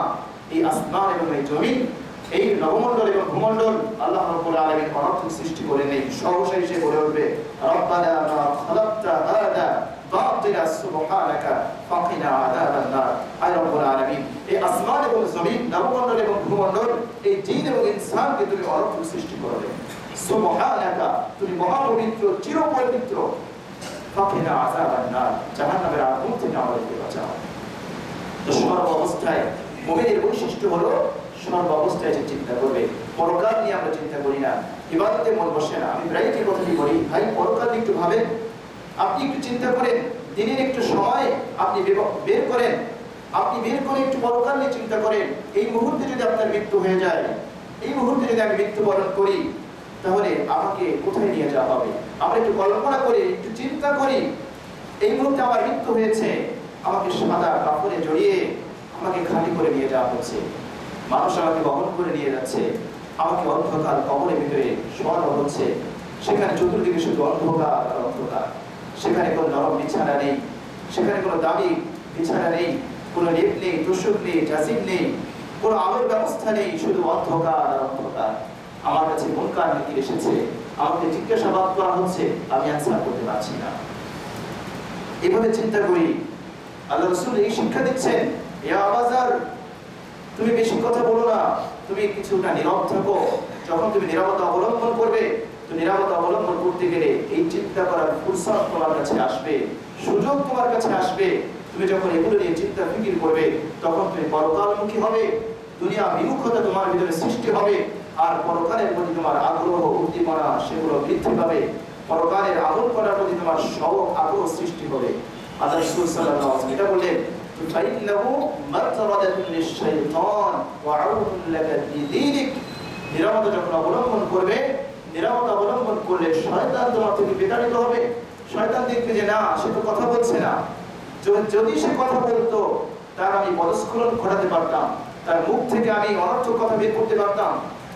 [SPEAKER 1] এই আসমান এবং এই জমিন, এই নবমণ্ডল এবং ভূমণ্ডল আল্লাহ রাব্বুল আলামিন অনর্থক সৃষ্টি করে নেই। সর্বশেষ সে বলে উঠবে, রব্বানা মা খালাকতা হাদা বাতিলা সুবহানাকা ফাকিনা আযাবান নার। আয় রব্বুল আলামিন, এই আসমান এবং জমিন, নবমণ্ডল এবং ভূমণ্ডল, এই জিন এবং ইনসানকে তুমি অনর্থক সৃষ্টি করবে। সুবহানাকা, তুমি মহাপবিত্র, চিরপবিত্র। ফাকিনা আযাবান নার, জাহান্নামের আগুন থেকে আমাদেরকে বাঁচাও। তো সর্ব অবস্থায় মুমিনের বৈশিষ্ট্য হলো সর্ব অবস্থায় যে চিন্তা করবে। পরকাল নিয়ে আমরা চিন্তা করি না, ইবাদতে মন বসে না। আমি প্রায় যে কথাটি বলি, ভাই পরকাল একটু ভাবেন, আপনি একটু চিন্তা করেন, দিনের একটু সময় আপনি বের করেন, আপনি বের করে একটু পরকাল নিয়ে চিন্তা করেন। এই মুহূর্তে যদি আপনার মৃত্যু হয়ে যায়, এই মুহূর্তে যদি আমি মৃত্যুবরণ করি, তাহলে আমাকে কোথায় নিয়ে যাওয়া হবে? আমরা একটু কল্পনা করি, একটু চিন্তা করি, এই মুহূর্তে আমার মৃত্যু হয়েছে, আমাকে সাদা কাপড়ে জড়িয়ে আমাকে খালি করে নিয়ে যাওয়া হচ্ছে, মানুষ আমাকে বহন করে নিয়ে যাচ্ছে, আমাকে অন্ধকার কবরের ভিতরে শোয়ানো হচ্ছে। সেখানে চতুর্দিকে শুধু অন্ধকার আর অন্ধকার, সেখানে কোনো নরম বিছানা নেই, সেখানে কোনো দামি বিছানা নেই, কোনো লেপ নেই, তুষক নেই, জাসিম নেই, কোনো আলোর ব্যবস্থা নেই, শুধু অন্ধকার আর অন্ধকার। আমার কাছে মুনকার নাকির এসেছে, আমাকে জিজ্ঞাসাবাদ করা হচ্ছে, আমি অ্যানসার করতে পারছি না। এভাবে চিন্তা করি। আল্লাহ রাসূল এই শিক্ষা দিচ্ছেন, ইয়া আবাজার, তুমি বেশি কথা বলো না, তুমি কিছুটা নীরব থাকো। যখন তুমি নীরবতা অবলম্বন করবে, তো নীরবতা অবলম্বন করতে গেলে এই চিন্তা করার ফুরসত তোমার কাছে আসবে, সুযোগ তোমার কাছে আসবে। তুমি যখন এগুলো নিয়ে চিন্তা ফিকির করবে, তখন তুমি পরকালমুখী হবে, দুনিয়া বিমুখতা তোমার ভিতরে সৃষ্টি হবে, আর পরকালের প্রতি তোমার আগ্রহ উদ্দীপনা সেগুলো বৃদ্ধি পাবে, পরকালের আমল করার প্রতি তোমার শখ আগ্রহ সৃষ্টি হবে। আল্লাহ রাসূল সাল্লাল্লাহু আলাইহি ওয়াসাল্লাম এটা বললেন, ফাইন্নাহু মাতরাদাতুন লিশ-শাইতান ওয়া আউদুন লাকা বিদীনিক। নীরবতা যখন অবলম্বন করবে, নীরবতা অবলম্বন করলে শয়তান তোমার থেকে বিতাড়িত হবে। শয়তান দেখবে যে না, সে তো কথা বলছে না, যদি সে কথা বলতো তার আমি পদস্খলন ঘটাতে পারতাম, তার মুখ থেকে আমি অনর্থক কথা বের করতে পারতাম,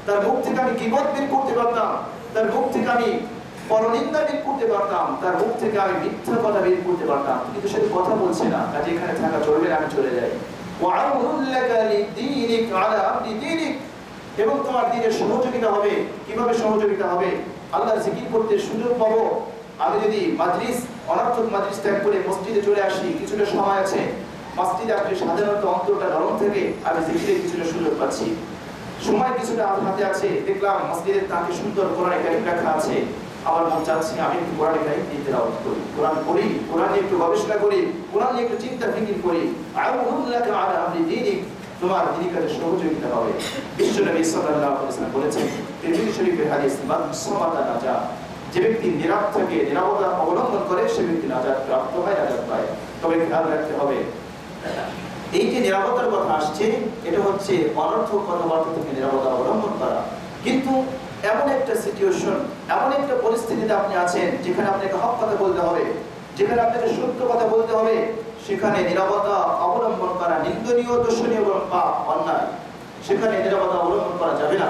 [SPEAKER 1] তার মুখ থেকে আমি গীবত বের করতে পারতাম, তার মুখ থেকে আমি পরনিন্দা বের করতে পারতাম, তার মুখ থেকে আমি মিথ্যা কথা বের করতে পারতাম। কিন্তু সে কথা বলছে না, কাজে এখানে থাকা চলবে না, আমি চলে যাই। এবং তোমার দ্বীনের সহযোগিতা হবে। কিভাবে সহযোগিতা হবে? আল্লাহর জিকির করতে সুযোগ পাবো। আমি যদি মাজলিস, অনর্থক মাজলিস ত্যাগ করে মসজিদে চলে আসি, কিছুটা সময় আছে, মসজিদে আসলে সাধারণত অন্তরটা নরম থেকে আমি জিকিরের কিছুটা সুযোগ পাচ্ছি, সময় কিছুটা আমার হাতে আছে, দেখলাম মসজিদের তাকে সুন্দর কোরআনে কারীম রাখা আছে, আমার মন চাচ্ছে আমি একটু কোরআনে কারীম দিয়ে তেলাওয়াত করি, কোরআন পড়ি, কোরআন নিয়ে একটু গবেষণা করি, কোরআন নিয়ে একটু চিন্তা ফিকির করি। আউযুল্লাকা আলা আমরি দীনিক, তোমার দ্বীনি কাজে সহযোগিতা হবে। বিশ্বনবী সাল্লাল্লাহু আলাইহি ওয়াসাল্লাম বলেছেন, তিরমিজি শরীফের হাদিস, মান সামাতা নাজা, যে ব্যক্তি নীরব থাকে, নীরবতা অবলম্বন করে, সে ব্যক্তি নাজাত প্রাপ্ত হয়, নাজাত পায়। তবে খেয়াল রাখতে হবে, এই যে নীরবতার কথা আসছে, এটা হচ্ছে অনর্থক কথাবার্তা থেকে নীরবতা অবলম্বন করা। কিন্তু এমন একটা সিচুয়েশন, এমন একটা পরিস্থিতিতে আপনি আছেন যেখানে আপনাকে হক কথা বলতে হবে, যেখানে আপনাকে সত্য কথা বলতে হবে, সেখানে নীরবতা অবলম্বন করা নিন্দনীয়, দর্শনীয় এবং পাপ, অন্যায়। সেখানে নীরবতা অবলম্বন করা যাবে না।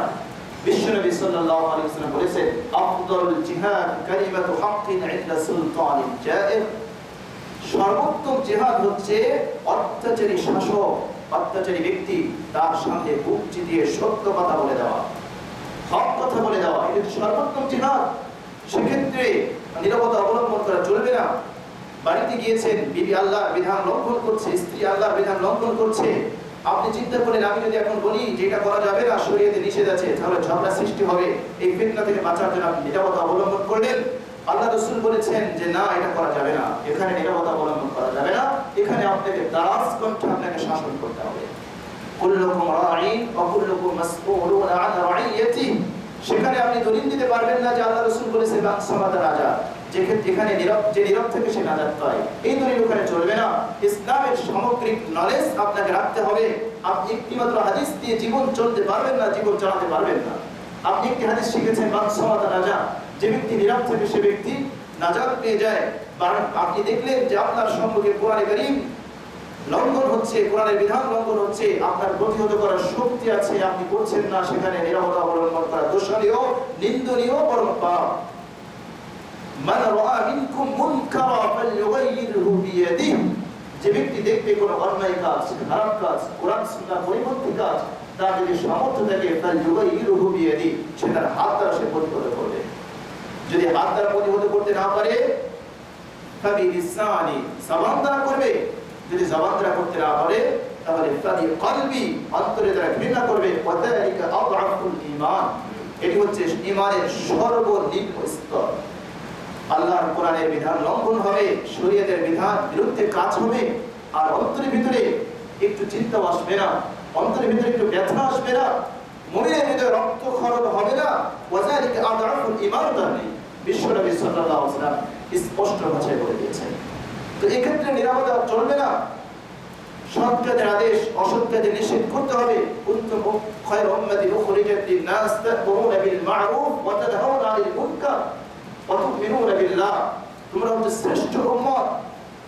[SPEAKER 1] বিশ্বনবী সাল্লাল্লাহু আলাইহি ওয়াসাল্লাম বলেছেন, আফদালুল জিহাদ কালিমাতু হাক্কিন ইনদা সুলতানিল জাইর। সর্বোত্তম জিহাদ হচ্ছে অত্যাচারী শাসক, অত্যাচারী ব্যক্তি, তার সামনে বুক চিতিয়ে সত্য কথা বলে দেওয়া, হক কথা বলে দেওয়া, এটা সর্বোত্তম জিহাদ। সেক্ষেত্রে নীরবতা অবলম্বন করা চলবে না। বাড়িতে গিয়েছেন, বিবি আল্লাহর বিধান লঙ্ঘন করছে, স্ত্রী আল্লাহর বিধান লঙ্ঘন করছে, আপনি চিন্তা করেন আমি যদি এখন বলি যে এটা করা যাবে না, শরীয়তে নিষেধ আছে, তাহলে ঝগড়া সৃষ্টি হবে। এই ফিতনা থেকে বাঁচার জন্য আপনি নীরবতা অবলম্বন করলেন। আল্লাহ রাসূল বলেছেন যে না, এটা করা যাবে না, এখানে নীরবতা অবলম্বন করা যাবে না, এখানে আপনাকে দারাজ কণ্ঠে আপনাকে শাসন করতে হবে। কুল্লুকুম রাঈন ওয়া কুল্লুকুম মাসউলুন আন রাঈয়াতিহি। সেখানে আপনি দলিল দিতে পারবেন না যে আল্লাহ রাসূল বলেছেন মান সামাতা নাজা, যেখানে নীরব থেকে সে নাজাত পায়, এই দলিল ওখানে চলবে না। ইসলামের সামগ্রিক নলেজ আপনাকে রাখতে হবে। আপনি একটিমাত্র হাদিস দিয়ে জীবন চলতে পারবেন না, জীবন চালাতে পারবেন না। আপনি একটি হাদিস শিখেছেন মান সামাতা নাজা, যে ব্যক্তি নীরব থাকে সে ব্যক্তি নাজাত পেয়ে যায়। আপনি দেখলেন যে আপনার সম্মুখে কোরআনে কারীম লঙ্ঘন হচ্ছে, কোরআনের বিধান লঙ্ঘন হচ্ছে, আপনার প্রতিহত করার শক্তি আছে, আপনি করছেন না, সেখানে নীরবতা অবলম্বন করা দোষণীয়, নিন্দনীয়, বরং পাপ। মান রাআ মিনকুম মুনকারা ফালইউগাইয়িরহু বিয়াদিহি, যে ব্যক্তি দেখবে কোনো অন্যায় কাজ, খারাপ কাজ, কোরআন সুন্নাহ পরিপন্থী কাজ, তার যদি সামর্থ্য থাকে, ফালইউগাইয়িরহু বিয়াদিহি, সে তার হাত দ্বারা সে প্রতিহত করবে। যদি হাত দ্বারা প্রতিহত করতে না পারে, ফাবিলিসানি, জবান দ্বারা করবে। যদি জবান দ্বারা করতে না পারে, তাহলে ফাবিকলবি, অন্তরে দ্বারা ঘৃণা করবে। ওয়াযালিকা আযআফুল ঈমান, এটি হচ্ছে ঈমানের সর্বনিম্ন স্তর। আল্লাহর কোরআনের বিধান লঙ্ঘন হবে, শরীয়তের বিধান বিরুদ্ধে কাজ হবে, আর অন্তরের ভিতরে একটু চিন্তা আসবে না, অন্তরের ভিতরে একটু ব্যথা আসবে না, মুমিনের হৃদয়ে রক্তক্ষরণ হবে না। ওয়াযালিকা আযআফুল ঈমান, বিশ্বনবী সাল্লাল্লাহু আলাইহি ওয়াসাল্লাম স্পষ্ট ভাষায় বলে দিয়েছেন। তো এক্ষেত্রে নীরবতা চলবে না। সৎ কাজের আদেশ, অসৎ কাজের নিষেধ করতে হবে। কুনতুম খায়রা উম্মাতিন উখরিজাত লিন-নাস তা'মুরুনা বিল মা'রুফ ওয়া তানহাউনা আনিল মুনকার ওয়া তু'মিনুনা বিল্লাহ। তোমরা হচ্ছে শ্রেষ্ঠ উম্মত।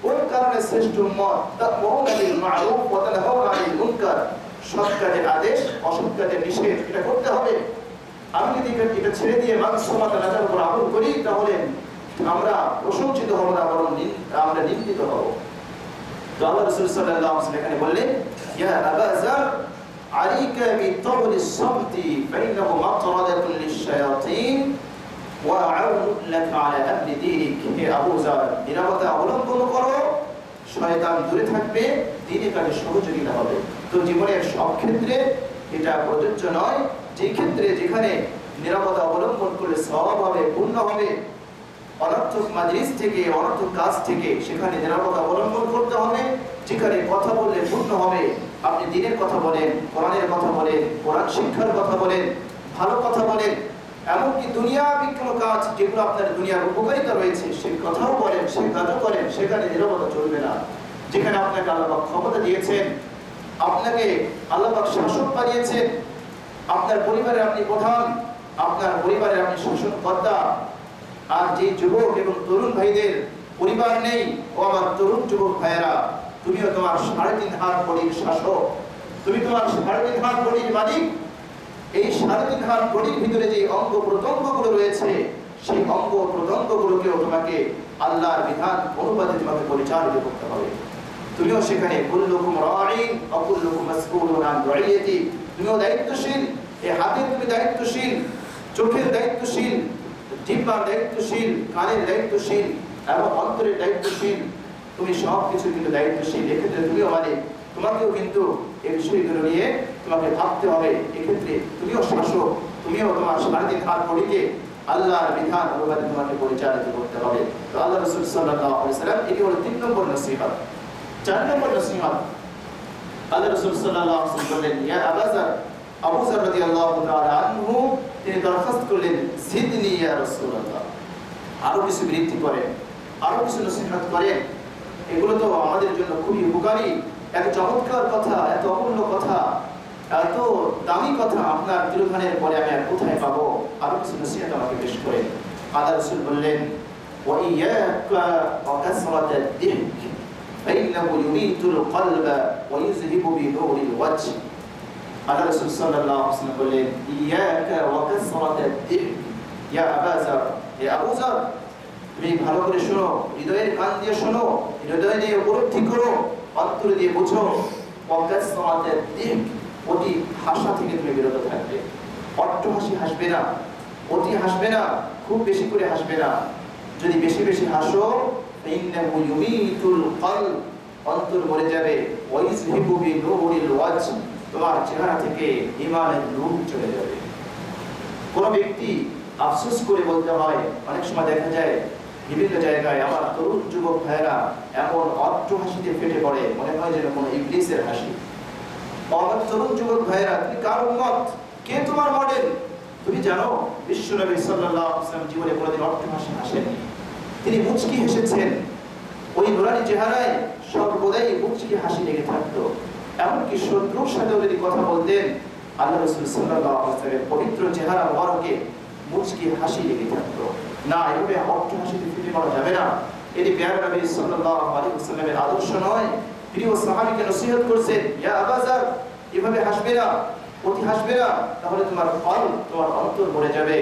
[SPEAKER 1] কোন কারণে শ্রেষ্ঠ উম্মত? তা'মুরুনা বিল মা'রুফ ওয়া তানহাউনা আনিল মুনকার। সৎ কাজের আদেশ, অসৎ কাজের নিষেধ, এটা করতে হবে। আমি যদি এটা ছেড়ে দিয়ে মান সামাতা নাজার উপর আমল করি, তাহলে আমরা প্রশংসিত হব না, বরং আমরা নিন্দিত হব। তো আল্লাহ রাসূল সাল্লাল্লাহু আলাইহি ওয়াসাল্লাম এখানে বললেন, ইয়া আবা যার আলাইকা বিতাওলিস সামতি ফাইন্নাহু মাতরাদাতুন লিশ-শায়াতিন। وأعوذ لك على أمر دينك হে আবু যার নিরাপত্তা অবলম্বন করো শয়তান দূরে থাকবে দ্বীনের কাজে সহযোগিতা হবে তো জীবনের সব ক্ষেত্রে এটা প্রযোজ্য নয় যে ক্ষেত্রে যেখানে নিরাপত্তা অবলম্বন করলে সওয়াব হবে পুণ্য হবে অনর্থক মাজলিস থেকে অনর্থক কাজ থেকে সেখানে নিরাপত্তা অবলম্বন করতে হবে যেখানে কথা বললে পুণ্য হবে আপনি দ্বীনের কথা বলেন কোরআনের কথা বলেন কোরআন শিক্ষার কথা বলেন ভালো কথা বলেন এমনকি দুনিয়াবি কোনো কাজ যেগুলো আপনার দুনিয়ার উপকারিতা রয়েছে সেই কথাও বলেন সেই কাজও করেন সেখানে নিরাপত্তা চলবে না যেখানে আপনাকে আল্লাহ পাক ক্ষমতা দিয়েছেন আপনাকে আল্লাহ পাক শাসক বানিয়েছেন আপনার পরিবারের আপনি প্রধান আপনার পরিবারের আপনি শাসনকর্তা আর যে যুবক এবং তরুণ ভাইদের পরিবার নেই ও আমার তরুণ যুবক ভাইয়েরা তুমিও তোমার 3.5 হাত বডির শাসক তুমি তোমার 3.5 হাত বডির মালিক এই 3.5 হাত বডির ভিতরে যে অঙ্গ প্রত্যঙ্গগুলো রয়েছে সেই অঙ্গ প্রত্যঙ্গগুলোকেও তোমাকে আল্লাহর বিধান অনুপাতে তোমাকে পরিচালিত করতে হবে তুমিও সেখানে কুল্লুকুম রাঈন ওয়া কুল্লুকুম মাসউলুন আন রাইয়াতি তুমিও দায়িত্বশীল এই হাতের তুমি দায়িত্বশীল চোখের দায়িত্বশীল জিহ্বার দায়িত্বশীল কানের দায়িত্বশীল এবং অন্তরের দায়িত্বশীল তুমি সব কিছু কিন্তু দায়িত্বশীল এক্ষেত্রে তুমিও মানে তোমাকেও কিন্তু এই বিষয়গুলো নিয়ে তোমাকে ভাবতে হবে এক্ষেত্রে তুমিও শাসক তুমিও তোমার 3.5 হাত বডিকে আল্লাহর বিধান অনুযায়ী তোমাকে পরিচালিত করতে হবে তো আল্লাহ রাসূল সাল্লাল্লাহু আলাইহি ওয়াসাল্লাম এটি হলো 3 নম্বর নসিহত 4 নম্বর নসিহত আল্লাহ রাসূল সাল্লাল্লাহু আলাইহি ওয়াসাল্লাম বললেন ইয়া আবু যার আবু যার রাদিয়াল্লাহু তাআলা আনহু তিনি দরখাস্ত করলেন জিদনি ইয়া রাসূলুল্লাহ আরো কিছু বৃদ্ধি করেন আরো কিছু নসিহত করেন এগুলো তো আমাদের জন্য খুবই উপকারী এত চমৎকার কথা এত অমূল্য কথা এত দামি কথা আপনার তিরোধানের পরে আমি আর কোথায় পাবো আরো কিছু নসিহত আমাকে পেশ করেন আল্লাহ রাসূল বললেন ওয়া ইয়াকা ওয়া কাসরাতাদ দিহক ফাইন্নাহু ইউমিতুল কলবা ওয়া ইউযহিবু বিনুরিল ওয়াজহ আল্লাহ রাসূল সাল্লাল্লাহু আলাইহি ওয়াসাল্লাম বললেন ইয়াকা ওয়া কাসরাতাদ দিহক ইয়া আবু যার হে আবু যার তুমি ভালো করে শোনো হৃদয়ের কান দিয়ে শোনো হৃদয় দিয়ে উপলব্ধি করো অন্তর দিয়ে বুঝো ওয়াকাসরাতাদ দিহক অতি হাসা থেকে তুমি বিরত থাকবে অট্টহাসি হাসবে না অতি হাসবে না খুব বেশি করে হাসবে না যদি বেশি বেশি হাসো ফাইন্নাহু ইউমিতুল কলব অন্তর মরে যাবে ওয়া ইউযহিবু বিনুরিল ওয়াজহ তোমার চেহারা থেকে ঈমানের নূর চলে যাবে কোন ব্যক্তি আফসোস করে বলতে হয় অনেক সময় দেখা যায় বিভিন্ন জায়গায় আমার তরুণ যুবক ভাইরা এমন অট্টহাসিতে ফেটে পড়ে মনে হয় যেন কোনো ইবলিসের হাসি আমার তরুণ যুবক ভাইরা তুমি কার উম্মত কে তোমার মডেল তুমি জানো বিশ্বনবী সাল্লাল্লাহু আলাইহি ওয়াসাল্লাম জীবনে কোনোদিন অট্টহাসি হাসেননি তিনি মুচকি হেসেছেন ওই নুরানি চেহারায় সর্বদাই মুচকি হাসি লেগে থাকতো এমনকি শত্রুর সাথেও যদি কথা বলতেন আল্লাহ রাসূল সাল্লাল্লাহু আলাইহি ওয়াসাল্লামের পবিত্র চেহারা মোবারকে মুচকি হাসি লেগে থাকতো না এভাবে অট্টহাসিতে ফেটে পড়া যাবে না এটি প্যারা নবী সাল্লাল্লাহু আলাইহি ওয়াসাল্লামের আদর্শ নয় প্রিয় সাহাবীকে নসিহত করছেন ইয়া আবু যার এভাবে হাসবে না অতি হাসবে না তাহলে তোমার কলব তোমার অন্তর মরে যাবে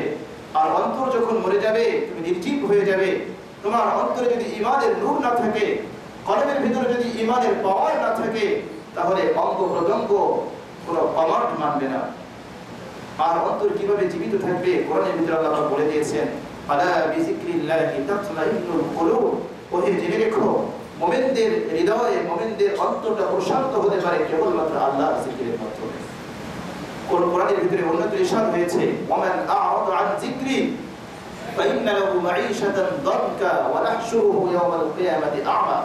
[SPEAKER 1] আর অন্তর যখন মরে যাবে তুমি নির্জীব হয়ে যাবে তোমার অন্তরে যদি ঈমানের নূর না থাকে কলবের ভিতরে যদি ঈমানের পাওয়ার না থাকে তাহলে অঙ্গ প্রত্যঙ্গ কোনো কমান্ড মানবে না আর অন্তর কিভাবে জীবিত থাকবে কোরআনের ভিতরে আল্লাহ বলে দিয়েছেন আলা বিযিকরিল্লাহি তাতমাইন্নুল কুলুব ওহে জেনে রেখো মুমিনদের হৃদয়ে মুমিনদের অন্তরটা প্রশান্ত হতে পারে কেবলমাত্র আল্লাহর জিকিরের মাধ্যমে কোরআনের ভিতরে অন্যত্র ইরশাদ হয়েছে ওমান আ'রাদা আন যিকরি ফাইন্না লাহু মাঈশাতান দানকা ওয়া নাহশুরুহু ইয়াওমাল কিয়ামাতি আ'মা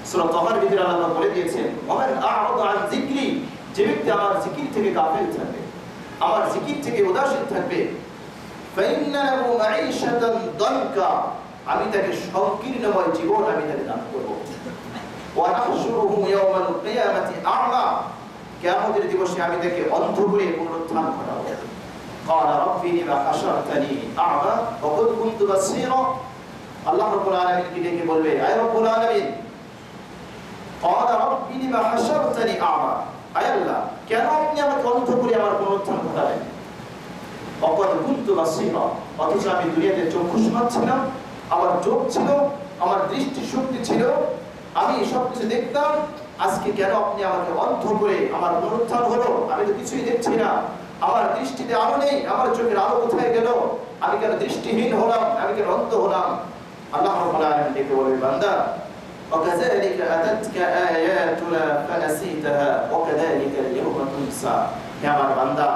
[SPEAKER 1] সূরা তাহার ভিতরে আল্লাহ বলে দিয়েছেন ওমান আ'রাদা আন যিকরি যে ব্যক্তি আমার জিকির থেকে গাফিল থাকবে আমার জিকির থেকে উদাসীন থাকবে ফাইন্না লাহু মাঈশাতান দানকা আমি তাকে সংকীর্ণময় জীবন আমি তাকে দান করব ওয়া নাহশুরুহু ইয়াওমাল কিয়ামাতি আ'মা কিয়ামতের দিবসে আমি তাকে অন্ধ করে পুনরুত্থান করাবো قال ربي لما حشرتني اعمى وقد كنت بصيرا আল্লাহ রাব্বুল আলামিন কি ডেকে বলবে আয় রব্বুল আলামিন قال ربي لما حشرتني اعمى আয় আল্লাহ কেন আপনি আমাকে অন্ধ করে আমার পুনরুত্থান করাবেন وقد كنت بصيرا অথচ আমি দুনিয়াতে চক্ষুষ্মান ছিলাম আমার চোখ ছিল আমার দৃষ্টি শক্তি ছিল আমি সব কিছু দেখতাম আজকে কেন আপনি আমাকে অন্ধ করে আমার পুনরুত্থান হলো আমি তো কিছুই দেখছি না আমার দৃষ্টিতে আলো নেই, আমার চোখের আলো কোথায় গেল, আমি কেন দৃষ্টিহীন হলাম, আমি কেন অন্ধ হলাম। আল্লাহ রাব্বুল আলামিন ডেকে বলবে, বান্দা وكذلك أتتك آياتنا فنسيتها وكذلك اليوم تنسى। হে আমার বান্দা,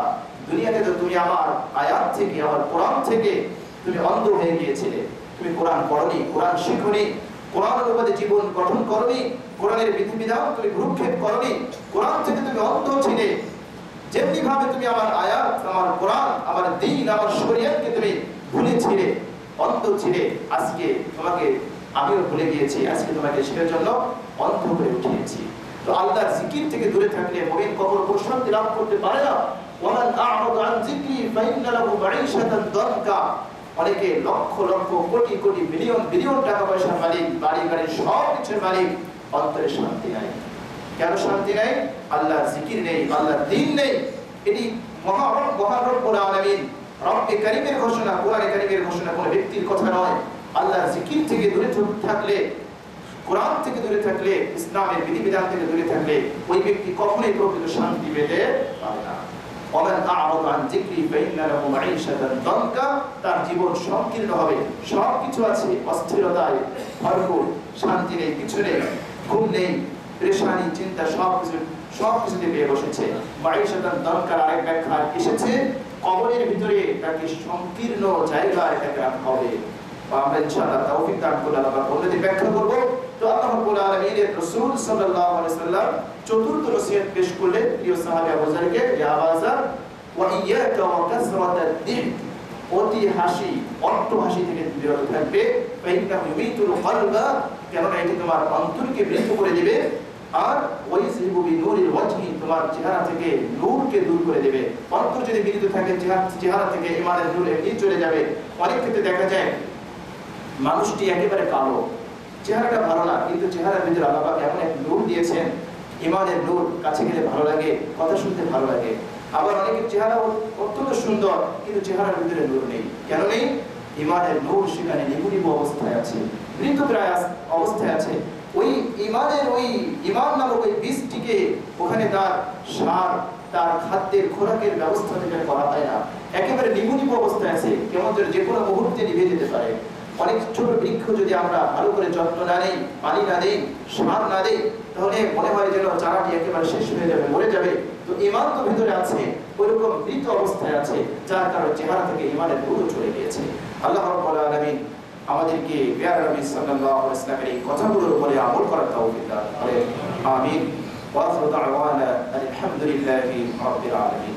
[SPEAKER 1] দুনিয়াতে তো তুমি আমার আয়াত থেকে, আমার কোরআন থেকে তুমি অন্ধ হয়ে গিয়েছিলে। তুমি কোরআন পড়নি, কোরআন শিখনি, কোরআনের উপরে জীবন গঠন করনি, কোরআনের বিধিবিধান তুমি ভ্রুক্ষেপ করনি, কোরআন থেকে তুমি অন্ধ ছিলে। যেমনি ভাবে তুমি আমার আয়াত, আমার কোরআন, আমার দ্বীন, আমার শরীয়তকে তুমি ভুলেছিলে, অন্ধ ছিলে, আজকে তোমাকে আমিও ভুলে গিয়েছি, আজকে তোমাকে সেটার জন্য অন্ধ করে উঠিয়েছি। তো আল্লাহর জিকির থেকে দূরে থাকলে মুমিন কখনো প্রশান্তি লাভ করতে পারে না। ওয়ামান আ'রাদা আন যিকরি ফাইন্না লাহু মাঈশাতান দানকা। অনেকে লক্ষ লক্ষ কোটি কোটি বিলিয়ন বিলিয়ন টাকা পয়সার মালিক, বাড়ি গাড়ি সব কিছুর মালিক, অন্তরে শান্তি নাই। কেন শান্তি নাই? আল্লাহর জিকির নেই, আল্লাহর দ্বীন নেই। এটি মহান রব্বুল আলামিন, রব্বে কারীমের ঘোষণা, কোরআনে কারীমের ঘোষণা, কোনো ব্যক্তির কথা নয়। আল্লাহর জিকির থেকে দূরে থাকলে, কোরআন থেকে দূরে থাকলে, ইসলামের বিধিবিধান থেকে দূরে থাকলে ওই ব্যক্তি কখনোই প্রকৃত শান্তি পেতে পারে না। ওমান আ'রাদা আন যিকরি ফাইন্না লাহু মাঈশাতান দানকা। তার জীবন সংকীর্ণ হবে, সব কিছু আছে অস্থিরতায় ভরপুর, শান্তি নেই, কিছু নেই, ঘুম নেই, পেরেশানি, চিন্তা, সবকিছুতে পেয়ে বসেছে। মাঈশাতান দানকার আরেক ব্যাখ্যা এসেছে, কবরের ভিতরে তাকে সংকীর্ণ জায়গায় তাকে রাখা হবে। আমরা ইনশাআল্লাহ তৌফিক দান করলে আমরা অন্যদি ব্যাখ্যা করব। তো আল্লাহ রাব্বুল আলামিনের রাসূল সাল্লাল্লাহু আলাইহি ওয়াসাল্লাম চতুর্থ নসিহত পেশ করলেন প্রিয় সাহাবী আবু যারকে, ইয়া আবাযা ওয়া ইয়াকা ওয়া কাসরাতাদ দিহক। অতি হাসি, অট্ট হাসি থেকে বিরত থাকবে। ফাইন্নাহু ইউমিতুল কলবা। কেননা এটি তোমার অন্তরকে মৃত করে দিবে। আর ওয়াইযিবু বিনুরিল ওয়াজহি, তোমার চেহারা থেকে নূরকে দূর করে দেবে। অন্তর যদি মৃত থাকে, চেহারা থেকে ঈমানের নূর এমনি চলে যাবে। অনেক ক্ষেত্রে দেখা যায় মানুষটি একেবারে কালো, চেহারাটা ভালো না, কিন্তু চেহারার ভিতরে আল্লাহ পাক এমন এক নূর দিয়েছেন, ঈমানের নূর, কাছে গেলে ভালো লাগে, কথা শুনতে ভালো লাগে। আবার অনেকের চেহারা অত্যন্ত সুন্দর, কিন্তু চেহারার ভিতরে নূর নেই। কেন নেই? ঈমানের নূর সেখানে নিভৃত অবস্থায় আছে, মৃতপ্রায় অবস্থায় আছে। ওই ঈমানের, ওই ঈমান নামক ওই বীজটিকে ওখানে তার সার, তার খাদ্যের, খোরাকের ব্যবস্থা থেকে করা হয় না, একেবারে নিভৃত অবস্থায় আছে, কেমন যে কোনো মুহূর্তে নিভে যেতে পারে। অনেক ছোট বৃক্ষ যদি আমরা ভালো করে যত্ন না নেই, পানি না দেই, সার না দেই, তাহলে মনে হয় যেন চারাটি একেবারে শেষ হয়ে যাবে, মরে যাবে। তো ঈমান তো ভিতরে আছে, ওইরকম মৃত অবস্থায় আছে, যার কারণে চেহারা থেকে ঈমানের নূর চলে গিয়েছে। আল্লাহ রাব্বুল আলামিন আমাদেরকে পেয়ারা নবী সাল্লাল্লাহু আলাইহি ওয়াসাল্লামের এই কথাগুলোর উপরে আমল করার তৌফিক দান করেন। আমিন। ওয়া আখিরু দাওয়ানা আলহামদুলিল্লাহি রাব্বিল আলামিন।